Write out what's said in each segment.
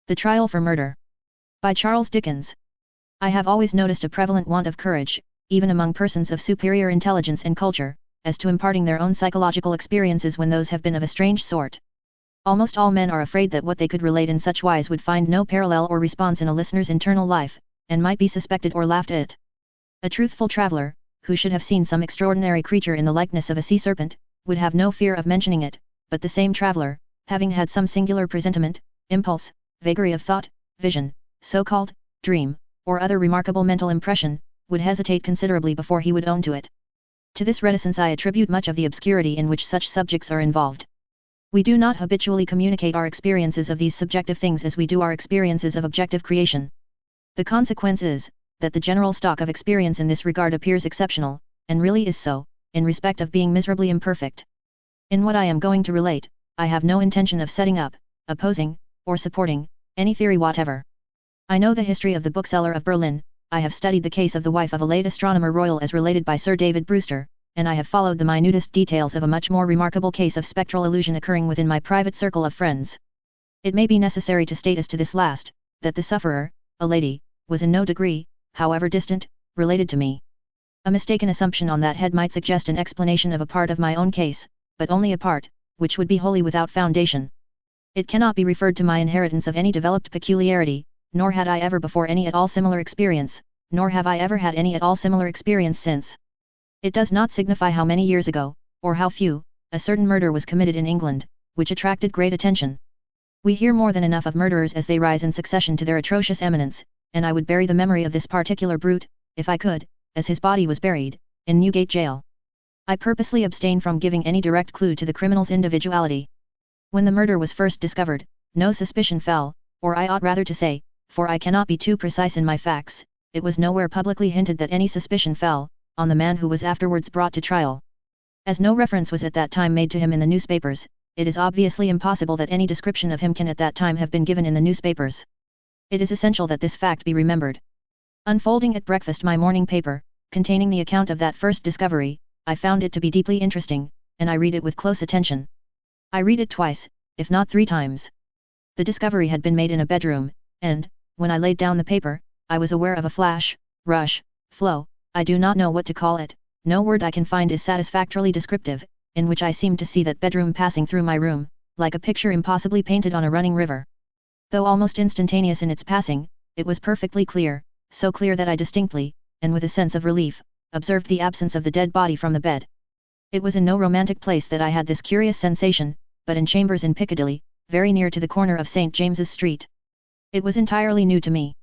The Trial for Murder. By Charles Dickens. I have always noticed a prevalent want of courage, even among persons of superior intelligence and culture, as to imparting their own psychological experiences when those have been of a strange sort. Almost all men are afraid that what they could relate in such wise would find no parallel or response in a listener's internal life, and might be suspected or laughed at. A truthful traveller, who should have seen some extraordinary creature in the likeness of a sea serpent, would have no fear of mentioning it, but the same traveller, having had some singular presentiment, impulse, vagary of thought, vision, so-called dream, or other remarkable mental impression, would hesitate considerably before he would own to it. To this reticence I attribute much of the obscurity in which such subjects are involved. We do not habitually communicate our experiences of these subjective things as we do our experiences of objective creation. The consequence is, that the general stock of experience in this regard appears exceptional, and really is so, in respect of being miserably imperfect. In what I am going to relate, I have no intention of setting up, opposing, or supporting, any theory whatever. I know the history of the bookseller of Berlin, I have studied the case of the wife of a late astronomer royal as related by Sir David Brewster, and I have followed the minutest details of a much more remarkable case of spectral illusion occurring within my private circle of friends. It may be necessary to state as to this last, that the sufferer, a lady, was in no degree, however distant, related to me. A mistaken assumption on that head might suggest an explanation of a part of my own case, but only a part, which would be wholly without foundation. It cannot be referred to my inheritance of any developed peculiarity, nor had I ever before any at all similar experience, nor have I ever had any at all similar experience since. It does not signify how many years ago, or how few, a certain murder was committed in England, which attracted great attention. We hear more than enough of murderers as they rise in succession to their atrocious eminence, and I would bury the memory of this particular brute, if I could, as his body was buried, in Newgate Jail. I purposely abstain from giving any direct clue to the criminal's individuality. When the murder was first discovered, no suspicion fell, or I ought rather to say, for I cannot be too precise in my facts, it was nowhere publicly hinted that any suspicion fell, on the man who was afterwards brought to trial. As no reference was at that time made to him in the newspapers, it is obviously impossible that any description of him can at that time have been given in the newspapers. It is essential that this fact be remembered. Unfolding at breakfast my morning paper, containing the account of that first discovery, I found it to be deeply interesting, and I read it with close attention. I read it twice, if not 3 times. The discovery had been made in a bedroom, and, when I laid down the paper, I was aware of a flash, rush, flow, I do not know what to call it, no word I can find is satisfactorily descriptive, in which I seemed to see that bedroom passing through my room, like a picture impossibly painted on a running river. Though almost instantaneous in its passing, it was perfectly clear, so clear that I distinctly, and with a sense of relief, observed the absence of the dead body from the bed. It was in no romantic place that I had this curious sensation, but in chambers in Piccadilly, very near to the corner of St. James's Street. It was entirely new to me.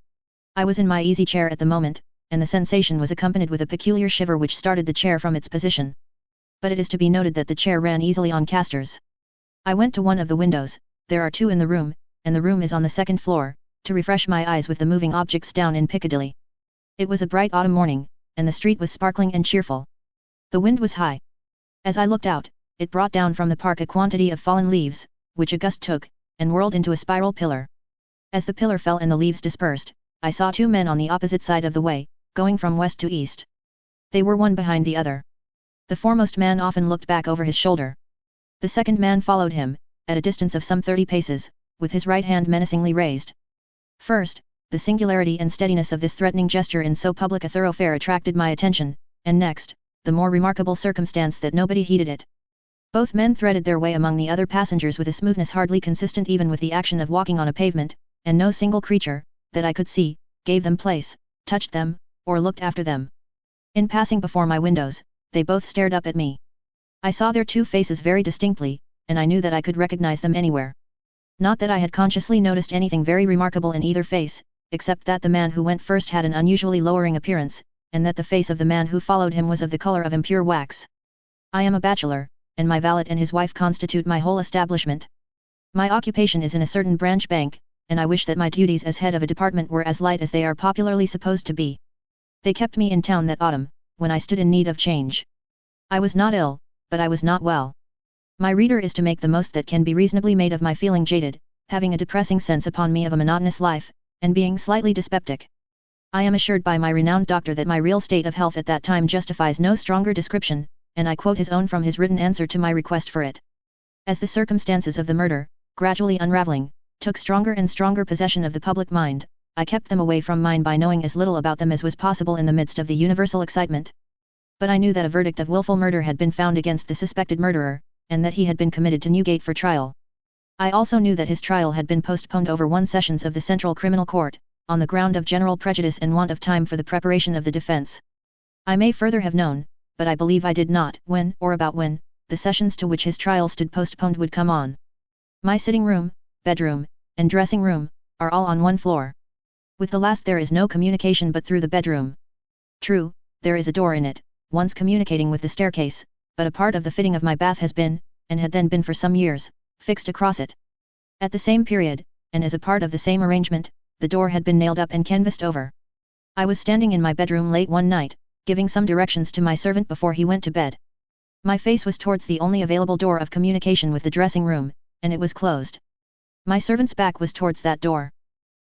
I was in my easy chair at the moment, and the sensation was accompanied with a peculiar shiver which started the chair from its position. But it is to be noted that the chair ran easily on casters. I went to one of the windows, there are 2 in the room, and the room is on the 2nd floor, to refresh my eyes with the moving objects down in Piccadilly. It was a bright autumn morning, and the street was sparkling and cheerful. The wind was high. As I looked out, it brought down from the park a quantity of fallen leaves, which a gust took, and whirled into a spiral pillar. As the pillar fell and the leaves dispersed, I saw 2 men on the opposite side of the way, going from west to east. They were one behind the other. The foremost man often looked back over his shoulder. The second man followed him, at a distance of some 30 paces, with his right hand menacingly raised. First, the singularity and steadiness of this threatening gesture in so public a thoroughfare attracted my attention, and next, the more remarkable circumstance that nobody heeded it. Both men threaded their way among the other passengers with a smoothness hardly consistent even with the action of walking on a pavement, and no single creature, that I could see, gave them place, touched them, or looked after them. In passing before my windows, they both stared up at me. I saw their 2 faces very distinctly, and I knew that I could recognize them anywhere. Not that I had consciously noticed anything very remarkable in either face, except that the man who went first had an unusually lowering appearance, and that the face of the man who followed him was of the color of impure wax. I am a bachelor, and my valet and his wife constitute my whole establishment. My occupation is in a certain branch bank, and I wish that my duties as head of a department were as light as they are popularly supposed to be. They kept me in town that autumn, when I stood in need of change. I was not ill, but I was not well. My reader is to make the most that can be reasonably made of my feeling jaded, having a depressing sense upon me of a monotonous life, and being slightly dyspeptic. I am assured by my renowned doctor that my real state of health at that time justifies no stronger description, and I quote his own from his written answer to my request for it. As the circumstances of the murder, gradually unraveling, took stronger and stronger possession of the public mind. I kept them away from mine by knowing as little about them as was possible in the midst of the universal excitement. But I knew that a verdict of willful murder had been found against the suspected murderer, and that he had been committed to Newgate for trial. I also knew that his trial had been postponed over 1 sessions of the Central Criminal Court, on the ground of general prejudice and want of time for the preparation of the defense. I may further have known, but I believe I did not, when, or about when, the sessions to which his trial stood postponed would come on. My sitting room, bedroom, and dressing room, are all on one floor. With the last there is no communication but through the bedroom. True, there is a door in it, once communicating with the staircase, but a part of the fitting of my bath has been, and had then been for some years, fixed across it. At the same period, and as a part of the same arrangement, the door had been nailed up and canvassed over. I was standing in my bedroom late one night, giving some directions to my servant before he went to bed. My face was towards the only available door of communication with the dressing room, and it was closed. My servant's back was towards that door.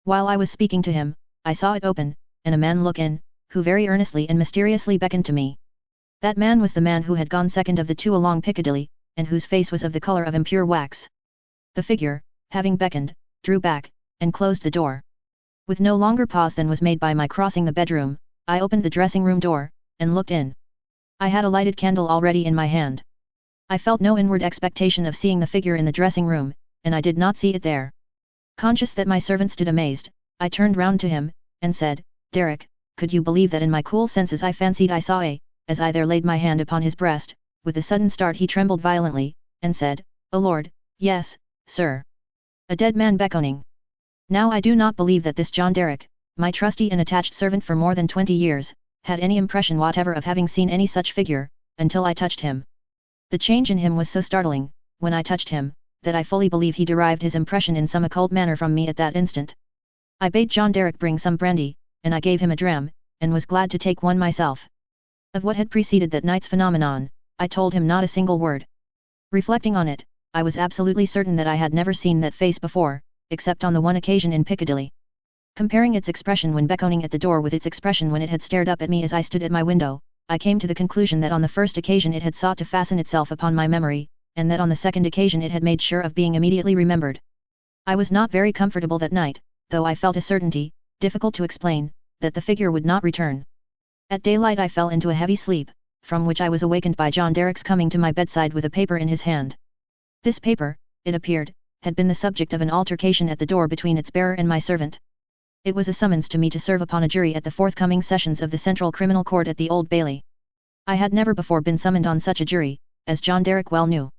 While I was speaking to him, I saw it open, and a man look in, who very earnestly and mysteriously beckoned to me. That man was the man who had gone second of the 2 along Piccadilly, and whose face was of the colour of impure wax. The figure, having beckoned, drew back, and closed the door. With no longer pause than was made by my crossing the bedroom, I opened the dressing-room door, and looked in. I had a lighted candle already in my hand. I felt no inward expectation of seeing the figure in the dressing-room, and I did not see it there. Conscious that my servant stood amazed, I turned round to him, and said, "Derek, could you believe that in my cool senses I fancied I saw as I there laid my hand upon his breast, with a sudden start he trembled violently, and said, 'O Lord, yes, sir. A dead man beckoning.' Now I do not believe that this John Derek, my trusty and attached servant for more than 20 years, had any impression whatever of having seen any such figure, until I touched him. The change in him was so startling, when I touched him, that I fully believe he derived his impression in some occult manner from me at that instant. I bade John Derek bring some brandy, and I gave him a dram, and was glad to take one myself. Of what had preceded that night's phenomenon, I told him not a single word. Reflecting on it, I was absolutely certain that I had never seen that face before, except on the one occasion in Piccadilly. Comparing its expression when beckoning at the door with its expression when it had stared up at me as I stood at my window, I came to the conclusion that on the first occasion it had sought to fasten itself upon my memory, and that on the second occasion it had made sure of being immediately remembered. I was not very comfortable that night, though I felt a certainty, difficult to explain, that the figure would not return. At daylight I fell into a heavy sleep, from which I was awakened by John Derek's coming to my bedside with a paper in his hand. This paper, it appeared, had been the subject of an altercation at the door between its bearer and my servant. It was a summons to me to serve upon a jury at the forthcoming sessions of the Central Criminal Court at the Old Bailey. I had never before been summoned on such a jury, as John Derek well knew.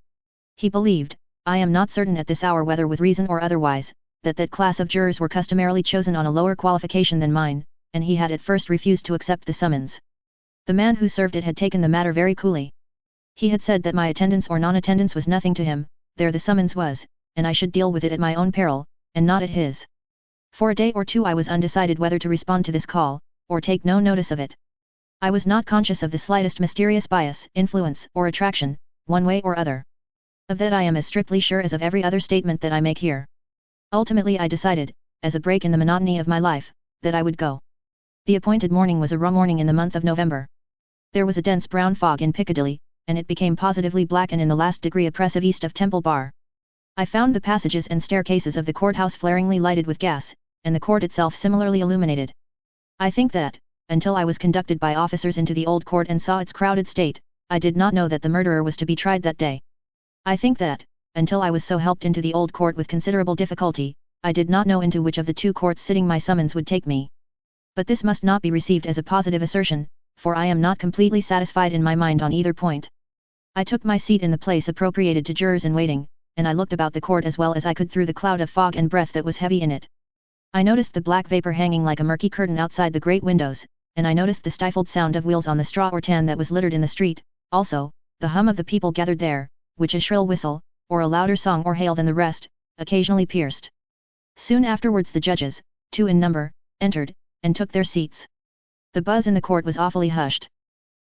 He believed, I am not certain at this hour whether with reason or otherwise, that class of jurors were customarily chosen on a lower qualification than mine, and he had at first refused to accept the summons. The man who served it had taken the matter very coolly. He had said that my attendance or non-attendance was nothing to him, there the summons was, and I should deal with it at my own peril, and not at his. For a day or two I was undecided whether to respond to this call, or take no notice of it. I was not conscious of the slightest mysterious bias, influence, or attraction, one way or other. Of that I am as strictly sure as of every other statement that I make here. Ultimately I decided, as a break in the monotony of my life, that I would go. The appointed morning was a raw morning in the month of November. There was a dense brown fog in Piccadilly, and it became positively black and in the last degree oppressive east of Temple Bar. I found the passages and staircases of the courthouse flaringly lighted with gas, and the court itself similarly illuminated. I think that, until I was conducted by officers into the old court and saw its crowded state, I did not know that the murderer was to be tried that day. I think that, until I was so helped into the old court with considerable difficulty, I did not know into which of the two courts sitting my summons would take me. But this must not be received as a positive assertion, for I am not completely satisfied in my mind on either point. I took my seat in the place appropriated to jurors in waiting, and I looked about the court as well as I could through the cloud of fog and breath that was heavy in it. I noticed the black vapor hanging like a murky curtain outside the great windows, and I noticed the stifled sound of wheels on the straw or tan that was littered in the street, also, the hum of the people gathered there, which a shrill whistle, or a louder song or hail than the rest, occasionally pierced. Soon afterwards the judges, 2 in number, entered, and took their seats. The buzz in the court was awfully hushed.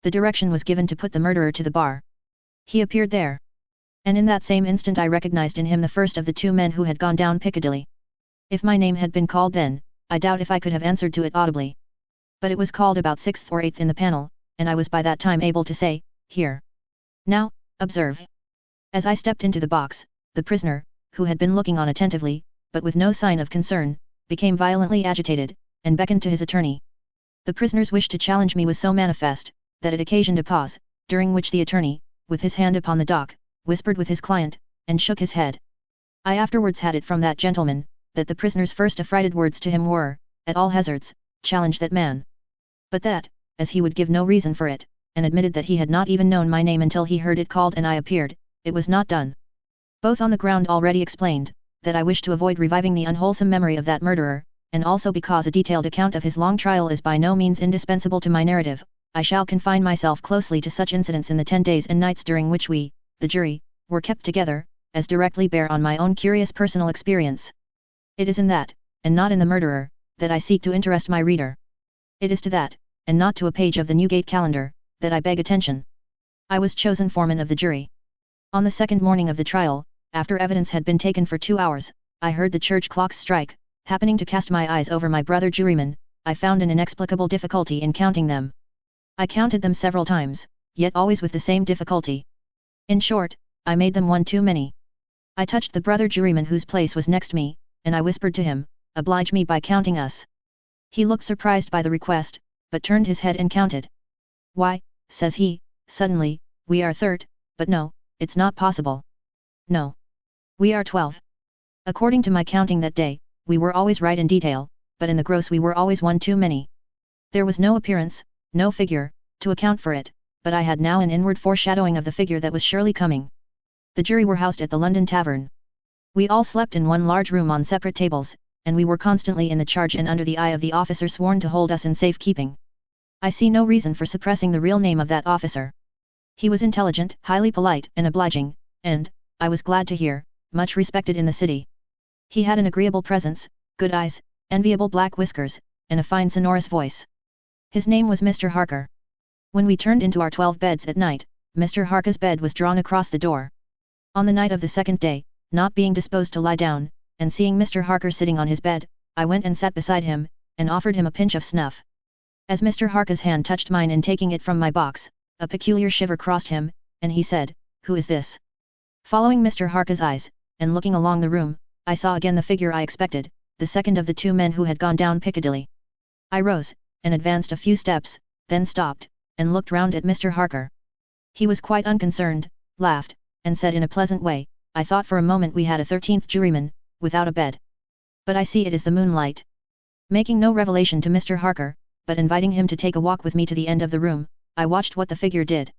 The direction was given to put the murderer to the bar. He appeared there. And in that same instant I recognized in him the first of the 2 men who had gone down Piccadilly. If my name had been called then, I doubt if I could have answered to it audibly. But it was called about 6th or 8th in the panel, and I was by that time able to say, "Here. Now, observe." As I stepped into the box, the prisoner, who had been looking on attentively, but with no sign of concern, became violently agitated, and beckoned to his attorney. The prisoner's wish to challenge me was so manifest, that it occasioned a pause, during which the attorney, with his hand upon the dock, whispered with his client, and shook his head. I afterwards had it from that gentleman, that the prisoner's first affrighted words to him were, at all hazards, challenge that man. But that, as he would give no reason for it, and admitted that he had not even known my name until he heard it called and I appeared, it was not done. Both on the ground already explained, that I wished to avoid reviving the unwholesome memory of that murderer, and also because a detailed account of his long trial is by no means indispensable to my narrative, I shall confine myself closely to such incidents in the 10 days and nights during which we, the jury, were kept together, as directly bear on my own curious personal experience. It is in that, and not in the murderer, that I seek to interest my reader. It is to that, and not to a page of the Newgate calendar, that I beg attention. I was chosen foreman of the jury. On the second morning of the trial, after evidence had been taken for 2 hours, I heard the church clocks strike. Happening to cast my eyes over my brother jurymen, I found an inexplicable difficulty in counting them. I counted them several times, yet always with the same difficulty. In short, I made them one too many. I touched the brother juryman whose place was next me, and I whispered to him, "Oblige me by counting us." He looked surprised by the request, but turned his head and counted. "Why," says he, suddenly, "we are 30, but no, it's not possible. No. We are 12. According to my counting that day, we were always right in detail, but in the gross we were always one too many. There was no appearance, no figure, to account for it, but I had now an inward foreshadowing of the figure that was surely coming. The jury were housed at the London Tavern. We all slept in one large room on separate tables, and we were constantly in the charge and under the eye of the officer sworn to hold us in safe keeping. I see no reason for suppressing the real name of that officer. He was intelligent, highly polite and obliging, and, I was glad to hear, much respected in the city. He had an agreeable presence, good eyes, enviable black whiskers, and a fine sonorous voice. His name was Mr. Harker. When we turned into our 12 beds at night, Mr. Harker's bed was drawn across the door. On the night of the second day, not being disposed to lie down, and seeing Mr. Harker sitting on his bed, I went and sat beside him, and offered him a pinch of snuff. As Mr. Harker's hand touched mine in taking it from my box, a peculiar shiver crossed him, and he said, "Who is this?" Following Mr. Harker's eyes, and looking along the room, I saw again the figure I expected, the second of the 2 men who had gone down Piccadilly. I rose, and advanced a few steps, then stopped, and looked round at Mr. Harker. He was quite unconcerned, laughed, and said in a pleasant way, "I thought for a moment we had a 13th juryman, without a bed. But I see it is the moonlight." Making no revelation to Mr. Harker, but inviting him to take a walk with me to the end of the room, I watched what the figure did.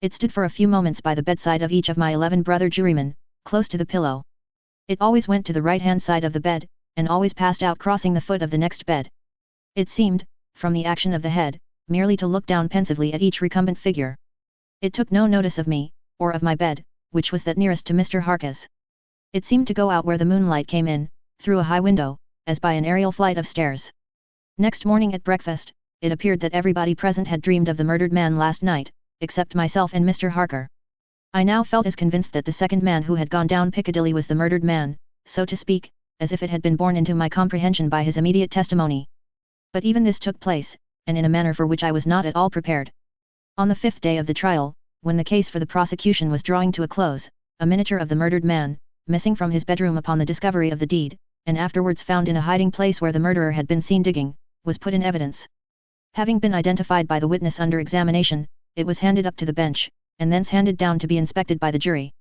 It stood for a few moments by the bedside of each of my 11 brother jurymen, close to the pillow. It always went to the right-hand side of the bed, and always passed out crossing the foot of the next bed. It seemed, from the action of the head, merely to look down pensively at each recumbent figure. It took no notice of me, or of my bed, which was that nearest to Mr. Harker's. It seemed to go out where the moonlight came in, through a high window, as by an aerial flight of stairs. Next morning at breakfast, it appeared that everybody present had dreamed of the murdered man last night, except myself and Mr. Harker. I now felt as convinced that the second man who had gone down Piccadilly was the murdered man, so to speak, as if it had been borne into my comprehension by his immediate testimony. But even this took place, and in a manner for which I was not at all prepared. On the 5th day of the trial, when the case for the prosecution was drawing to a close, a miniature of the murdered man, missing from his bedroom upon the discovery of the deed, and afterwards found in a hiding place where the murderer had been seen digging, was put in evidence. Having been identified by the witness under examination, it was handed up to the bench, and thence handed down to be inspected by the jury.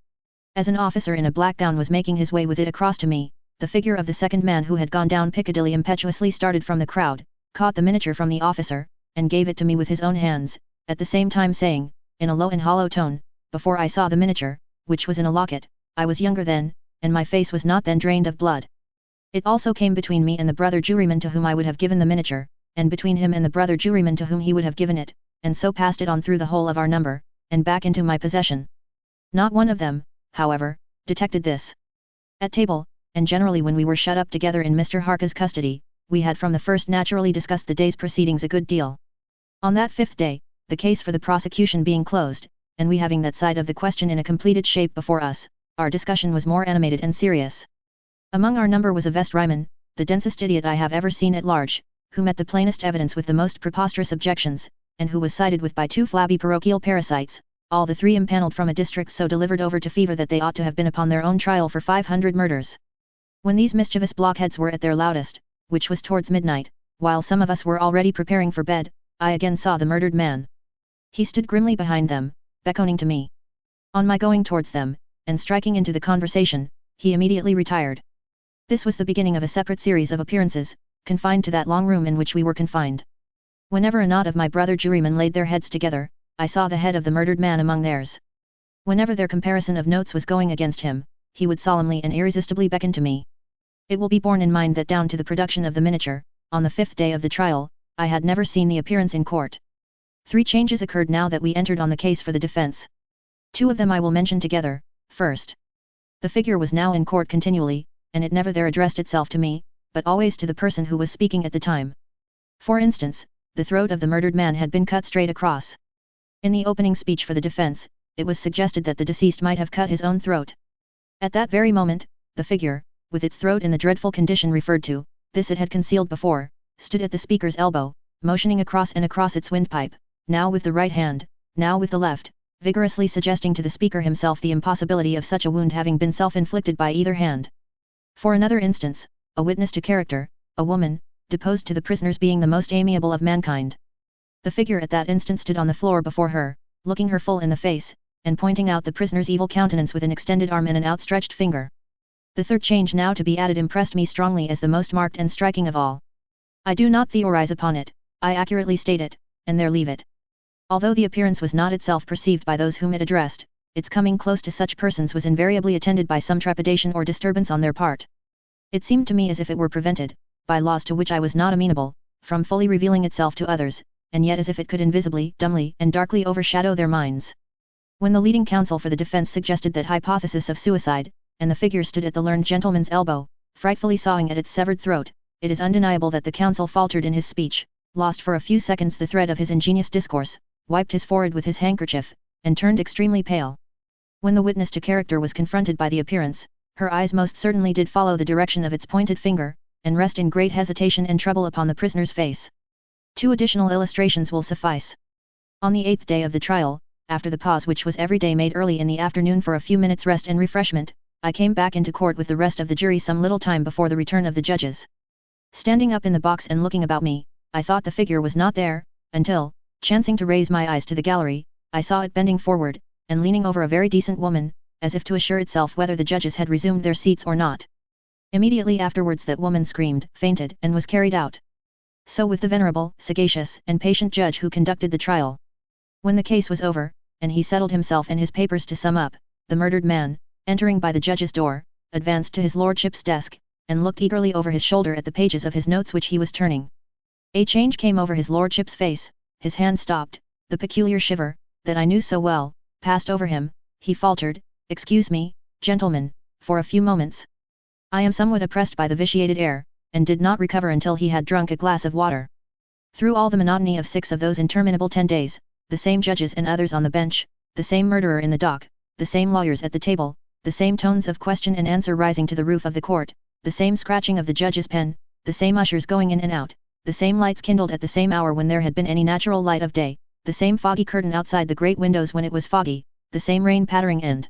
As an officer in a black gown was making his way with it across to me, the figure of the second man who had gone down Piccadilly impetuously started from the crowd, caught the miniature from the officer, and gave it to me with his own hands, at the same time saying, in a low and hollow tone, "Before I saw the miniature, which was in a locket, I was younger then, and my face was not then drained of blood." It also came between me and the brother juryman to whom I would have given the miniature, and between him and the brother juryman to whom he would have given it, and so passed it on through the whole of our number, and back into my possession. Not one of them, however, detected this. At table, and generally when we were shut up together in Mr. Harker's custody, we had from the first naturally discussed the day's proceedings a good deal. On that 5th day, the case for the prosecution being closed, and we having that side of the question in a completed shape before us, our discussion was more animated and serious. Among our number was a vestryman, the densest idiot I have ever seen at large, who met the plainest evidence with the most preposterous objections, and who was sided with by 2 flabby parochial parasites, all the 3 impanelled from a district so delivered over to fever that they ought to have been upon their own trial for 500 murders. When these mischievous blockheads were at their loudest, which was towards midnight, while some of us were already preparing for bed, I again saw the murdered man. He stood grimly behind them, beckoning to me. On my going towards them, and striking into the conversation, he immediately retired. This was the beginning of a separate series of appearances, confined to that long room in which we were confined. Whenever a knot of my brother jurymen laid their heads together, I saw the head of the murdered man among theirs. Whenever their comparison of notes was going against him, he would solemnly and irresistibly beckon to me. It will be borne in mind that down to the production of the miniature, on the 5th day of the trial, I had never seen the appearance in court. 3 changes occurred now that we entered on the case for the defense. 2 of them I will mention together. First, the figure was now in court continually, and it never there addressed itself to me, but always to the person who was speaking at the time. For instance, the throat of the murdered man had been cut straight across. In the opening speech for the defense, it was suggested that the deceased might have cut his own throat. At that very moment, the figure, with its throat in the dreadful condition referred to, this it had concealed before, stood at the speaker's elbow, motioning across and across its windpipe, now with the right hand, now with the left, vigorously suggesting to the speaker himself the impossibility of such a wound having been self-inflicted by either hand. For another instance, a witness to character, a woman, deposed to the prisoners being the most amiable of mankind. The figure at that instant stood on the floor before her, looking her full in the face, and pointing out the prisoner's evil countenance with an extended arm and an outstretched finger. The third change now to be added impressed me strongly as the most marked and striking of all. I do not theorize upon it, I accurately state it, and there leave it. Although the appearance was not itself perceived by those whom it addressed, its coming close to such persons was invariably attended by some trepidation or disturbance on their part. It seemed to me as if it were prevented, by laws to which I was not amenable, from fully revealing itself to others, and yet as if it could invisibly, dumbly, and darkly overshadow their minds. When the leading counsel for the defense suggested that hypothesis of suicide, and the figure stood at the learned gentleman's elbow, frightfully sawing at its severed throat, it is undeniable that the counsel faltered in his speech, lost for a few seconds the thread of his ingenious discourse, wiped his forehead with his handkerchief, and turned extremely pale. When the witness to character was confronted by the appearance, her eyes most certainly did follow the direction of its pointed finger, and rest in great hesitation and trouble upon the prisoner's face. 2 additional illustrations will suffice. On the 8th day of the trial, after the pause which was every day made early in the afternoon for a few minutes' rest and refreshment, I came back into court with the rest of the jury some little time before the return of the judges. Standing up in the box and looking about me, I thought the figure was not there, until, chancing to raise my eyes to the gallery, I saw it bending forward, and leaning over a very decent woman, as if to assure itself whether the judges had resumed their seats or not. Immediately afterwards that woman screamed, fainted, and was carried out. So with the venerable, sagacious, and patient judge who conducted the trial. When the case was over, and he settled himself and his papers to sum up, the murdered man, entering by the judge's door, advanced to his lordship's desk, and looked eagerly over his shoulder at the pages of his notes which he was turning. A change came over his lordship's face, his hand stopped, the peculiar shiver, that I knew so well, passed over him, he faltered, "Excuse me, gentlemen, for a few moments. I am somewhat oppressed by the vitiated air," and did not recover until he had drunk a glass of water. Through all the monotony of 6 of those interminable 10 days, the same judges and others on the bench, the same murderer in the dock, the same lawyers at the table, the same tones of question and answer rising to the roof of the court, the same scratching of the judge's pen, the same ushers going in and out, the same lights kindled at the same hour when there had been any natural light of day, the same foggy curtain outside the great windows when it was foggy, the same rain pattering and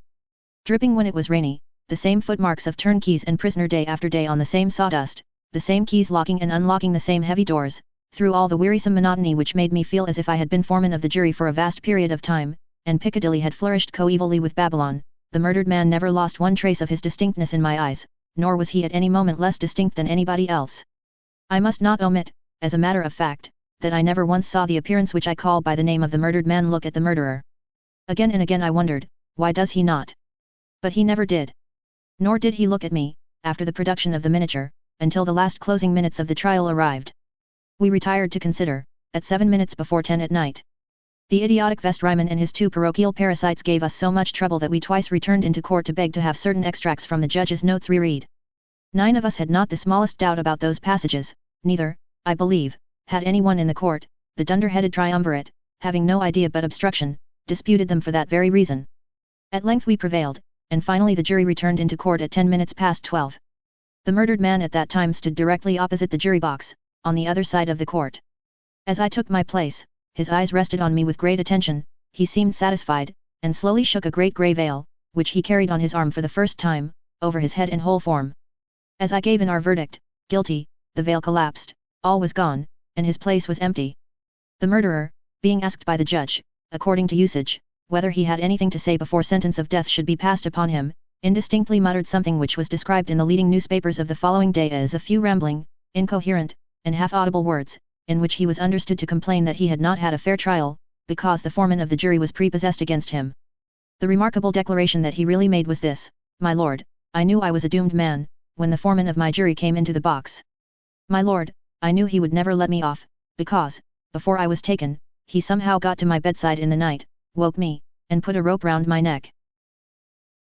dripping when it was rainy, the same footmarks of turnkeys and prisoner day after day on the same sawdust, the same keys locking and unlocking the same heavy doors, through all the wearisome monotony which made me feel as if I had been foreman of the jury for a vast period of time, and Piccadilly had flourished coevally with Babylon, the murdered man never lost one trace of his distinctness in my eyes, nor was he at any moment less distinct than anybody else. I must not omit, as a matter of fact, that I never once saw the appearance which I call by the name of the murdered man look at the murderer. Again and again I wondered, why does he not? But he never did. Nor did he look at me, after the production of the miniature, until the last closing minutes of the trial arrived. We retired to consider, at 7 minutes before 10 at night. The idiotic vestryman and his 2 parochial parasites gave us so much trouble that we twice returned into court to beg to have certain extracts from the judge's notes reread. 9 of us had not the smallest doubt about those passages, neither, I believe, had any one in the court. The dunder-headed triumvirate, having no idea but obstruction, disputed them for that very reason. At length we prevailed, and finally the jury returned into court at 10 minutes past 12. The murdered man at that time stood directly opposite the jury box, on the other side of the court. As I took my place, his eyes rested on me with great attention, he seemed satisfied, and slowly shook a great grey veil, which he carried on his arm for the first time, over his head and whole form. As I gave in our verdict, guilty, the veil collapsed, all was gone, and his place was empty. The murderer, being asked by the judge, according to usage, whether he had anything to say before sentence of death should be passed upon him, indistinctly muttered something which was described in the leading newspapers of the following day as a few rambling, incoherent, and half-audible words, in which he was understood to complain that he had not had a fair trial, because the foreman of the jury was prepossessed against him. The remarkable declaration that he really made was this: "My lord, I knew I was a doomed man, when the foreman of my jury came into the box. My lord, I knew he would never let me off, because, before I was taken, he somehow got to my bedside in the night, woke me, and put a rope round my neck.